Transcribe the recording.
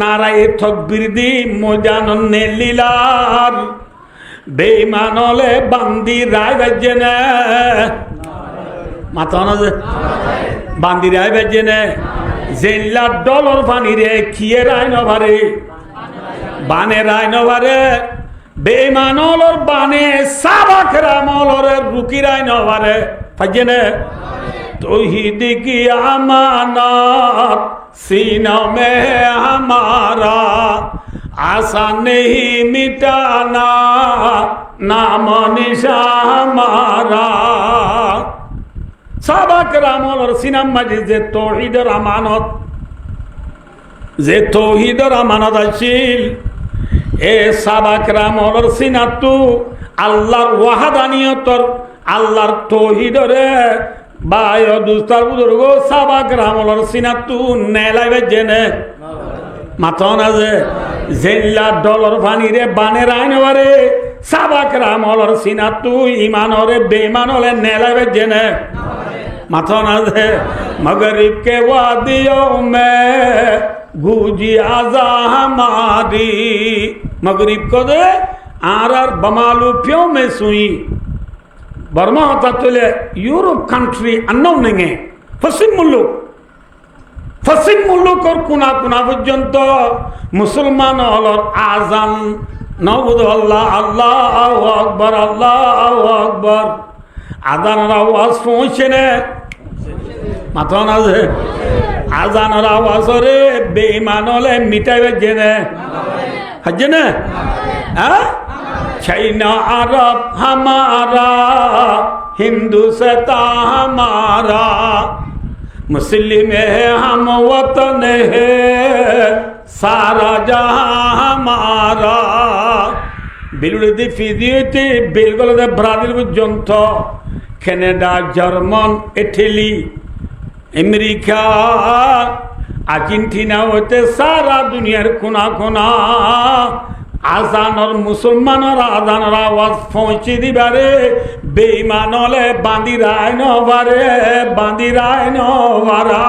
নারায়ে তকবীর দি মোজাননে লীলার বেঈমানলে বান্দি রায় বাজেনে মাতানো যে বান্দি রায় বাজেনে জেল্লা ডলার পানি রে কিয়ে রায় নভারে বানে রায় নভারে বেঈমানলর বানে সাবাকরা মলরে রুকি রায় নভারে বাজেনে तौहीद की अमानत सीनों में हमारा आशा नहीं मिटाना नाम निशा हमारा साहबा करामल और सीनम मजिद जे तौहीद और अमानत अशील ए साहबा करामल और सीना तू अल्लाहर वहादानियत और अल्लाहर तौहीद रे बायो दुस्तार बुजुर्गो साबा ग्रामलर सिना तू नेलाई बेजेने माथोना जे जेल्ला डॉलर फानी रे बाने रायने वारे साबा ग्रामलर सिना तू ईमान और बेईमान वाले नेलाई बेजेने माथोना जे मगरिब के वादियों में गूंजी आजा हमारी मगरिब को दे आर बमालूपियों में सुई बर्मा होता तो यूरोप कंट्री अनोन नहीं पश्चिम मुल्लुक और कुना कुना पर्यंत मुसलमान और आजान नबुद अल्लाह अल्लाहु अकबर आजान आवाज पहुंचे ने माथा ना जे आजान आवाज रे बेईमान ले मिटावे जेने हजने हाँ चाइना अरब हमारा हिंदुस्तान हमारा मुस्लिम है हम वतन है सारा जहां हमारा बिलुड़ी फिजियोते बिलगुल दे ब्राजिल पर्यंत Canada German Italy America Argentina होते सारा दुनियार कोना कोना आजान और मुसलमान और आजान और आवाज पहुंची दी बारे बेईमानले बांदी राय नो बारे बांदी राय नो बारा